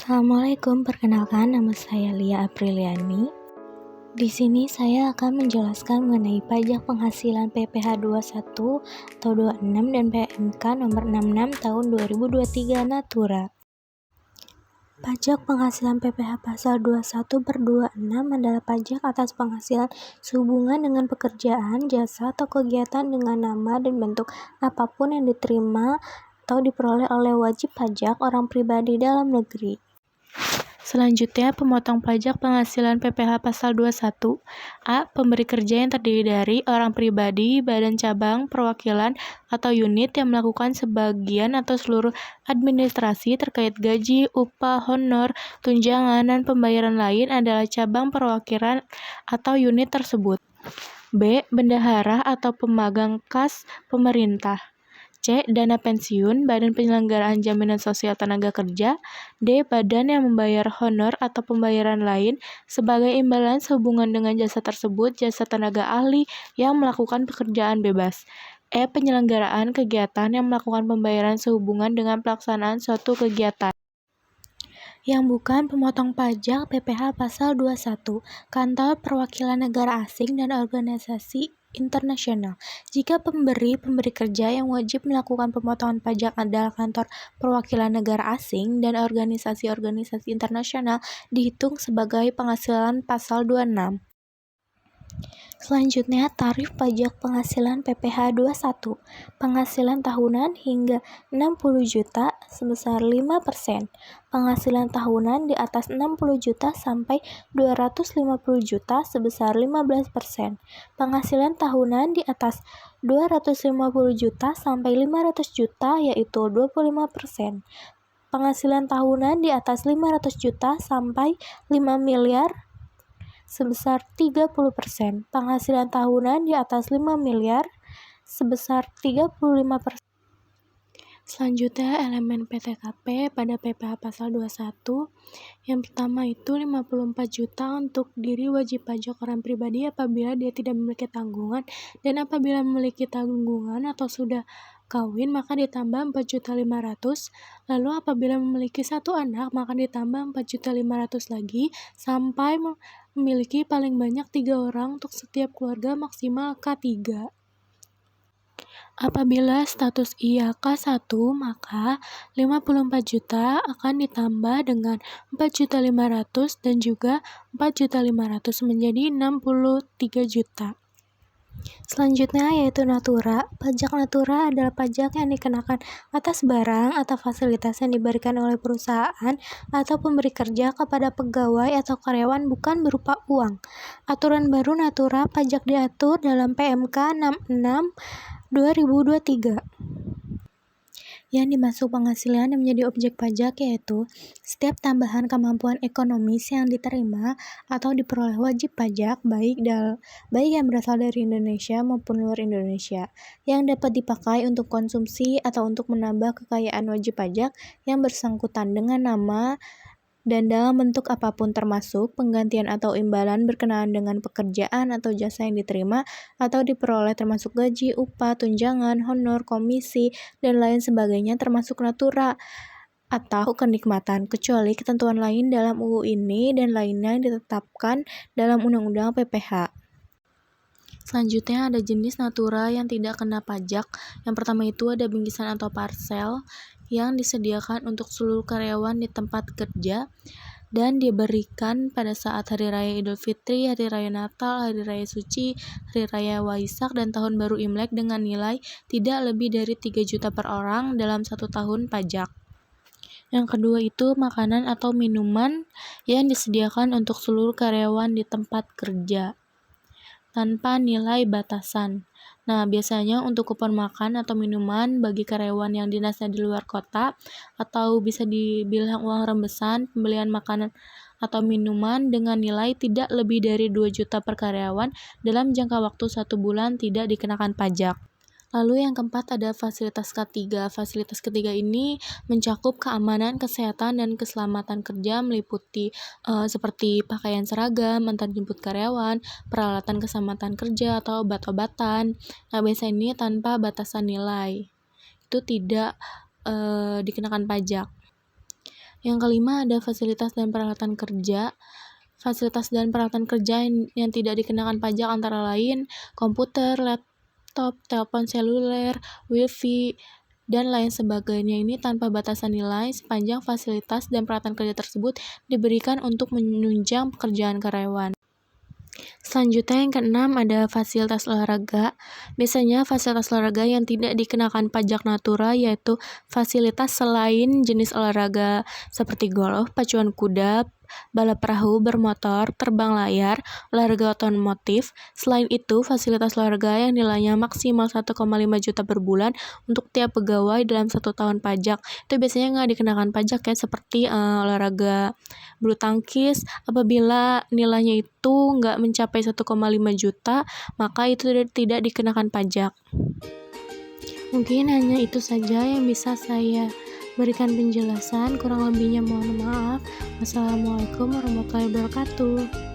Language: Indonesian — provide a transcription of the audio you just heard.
Assalamualaikum, perkenalkan nama saya Lia Apriliani. Di sini saya akan menjelaskan mengenai pajak penghasilan PPh 21 atau 26 dan PMK nomor 66 tahun 2023 Natura. Pajak penghasilan PPh pasal 21 per 26 adalah pajak atas penghasilan sehubungan dengan pekerjaan, jasa, atau kegiatan dengan nama dan bentuk apapun yang diterima atau diperoleh oleh wajib pajak orang pribadi dalam negeri. Selanjutnya, pemotong pajak penghasilan PPh pasal 21. A. Pemberi kerja yang terdiri dari orang pribadi, badan cabang, perwakilan, atau unit yang melakukan sebagian atau seluruh administrasi terkait gaji, upah, honor, tunjangan, dan pembayaran lain adalah cabang perwakilan atau unit tersebut. B. Bendahara atau pemegang kas pemerintah. C. Dana pensiun, badan penyelenggaraan jaminan sosial tenaga kerja. D. Badan yang membayar honor atau pembayaran lain sebagai imbalan sehubungan dengan jasa tersebut, jasa tenaga ahli yang melakukan pekerjaan bebas. E. Penyelenggaraan kegiatan yang melakukan pembayaran sehubungan dengan pelaksanaan suatu kegiatan. Yang bukan pemotong pajak PPh pasal 21, kantor perwakilan negara asing dan organisasi internasional. Jika pemberi kerja yang wajib melakukan pemotongan pajak adalah kantor perwakilan negara asing dan organisasi-organisasi internasional, dihitung sebagai penghasilan pasal 26. Selanjutnya, tarif pajak penghasilan PPh 21. Penghasilan tahunan hingga 60 juta sebesar 5%. Penghasilan tahunan di atas 60 juta sampai 250 juta sebesar 15%. Penghasilan tahunan di atas 250 juta sampai 500 juta yaitu 25%. Penghasilan tahunan di atas 500 juta sampai 5 miliar sebesar 30%. Penghasilan tahunan di atas 5 miliar sebesar 35%. Selanjutnya, elemen PTKP pada PPh pasal 21. Yang pertama itu 54 juta untuk diri wajib pajak orang pribadi apabila dia tidak memiliki tanggungan, dan apabila memiliki tanggungan atau sudah kawin maka ditambah 4.500.000. Lalu apabila memiliki satu anak maka ditambah 4.500.000 lagi sampai memiliki paling banyak 3 orang untuk setiap keluarga maksimal K3. Apabila status ia K1, maka 54 juta akan ditambah dengan 4.500.000 dan juga 4.500.000 menjadi 63 juta. Selanjutnya yaitu Natura. Pajak Natura adalah pajak yang dikenakan atas barang atau fasilitas yang diberikan oleh perusahaan atau pemberi kerja kepada pegawai atau karyawan bukan berupa uang. Aturan baru Natura pajak diatur dalam PMK 66 2023. Yang dimaksud penghasilan yang menjadi objek pajak yaitu setiap tambahan kemampuan ekonomis yang diterima atau diperoleh wajib pajak baik yang berasal dari Indonesia maupun luar Indonesia, yang dapat dipakai untuk konsumsi atau untuk menambah kekayaan wajib pajak yang bersangkutan dengan nama dan dalam bentuk apapun termasuk penggantian atau imbalan berkenaan dengan pekerjaan atau jasa yang diterima atau diperoleh termasuk gaji, upah, tunjangan, honor, komisi, dan lain sebagainya termasuk Natura atau kenikmatan, kecuali ketentuan lain dalam UU ini dan lainnya yang ditetapkan dalam Undang-Undang PPh. Selanjutnya ada jenis Natura yang tidak kena pajak. Yang pertama itu ada bingkisan atau parsel yang disediakan untuk seluruh karyawan di tempat kerja dan diberikan pada saat Hari Raya Idul Fitri, Hari Raya Natal, Hari Raya Suci, Hari Raya Waisak, dan Tahun Baru Imlek dengan nilai tidak lebih dari 3 juta per orang dalam 1 tahun pajak. Yang kedua itu makanan atau minuman yang disediakan untuk seluruh karyawan di tempat kerja tanpa nilai batasan. Nah, biasanya untuk kupon makan atau minuman bagi karyawan yang dinasnya di luar kota atau bisa dibilang uang rembesan pembelian makanan atau minuman dengan nilai tidak lebih dari 2 juta per karyawan dalam jangka waktu 1 bulan tidak dikenakan pajak. Lalu yang keempat ada fasilitas K3. Fasilitas ketiga ini mencakup keamanan, kesehatan, dan keselamatan kerja meliputi seperti pakaian seragam, antar jemput karyawan, peralatan keselamatan kerja atau obat-obatan. Nah, biasanya ini tanpa batasan nilai. Itu tidak dikenakan pajak. Yang kelima ada fasilitas dan peralatan kerja. Fasilitas dan peralatan kerja yang tidak dikenakan pajak antara lain komputer, laptop, telepon seluler, wifi, dan lain sebagainya. Ini tanpa batasan nilai sepanjang fasilitas dan peralatan kerja tersebut diberikan untuk menunjang pekerjaan karyawan. Selanjutnya yang keenam ada fasilitas olahraga. Biasanya fasilitas olahraga yang tidak dikenakan pajak natura yaitu fasilitas selain jenis olahraga seperti golf, pacuan kuda, balap perahu, bermotor, terbang layar, olahraga otomotif. Selain itu, fasilitas olahraga yang nilainya maksimal 1,5 juta per bulan untuk tiap pegawai dalam 1 tahun pajak. Itu biasanya nggak dikenakan pajak ya, seperti olahraga bulu tangkis. Apabila nilainya itu nggak mencapai 1,5 juta, maka itu tidak dikenakan pajak. Mungkin hanya itu saja yang bisa saya berikan penjelasan, kurang lebihnya mohon maaf. Wassalamualaikum warahmatullahi wabarakatuh.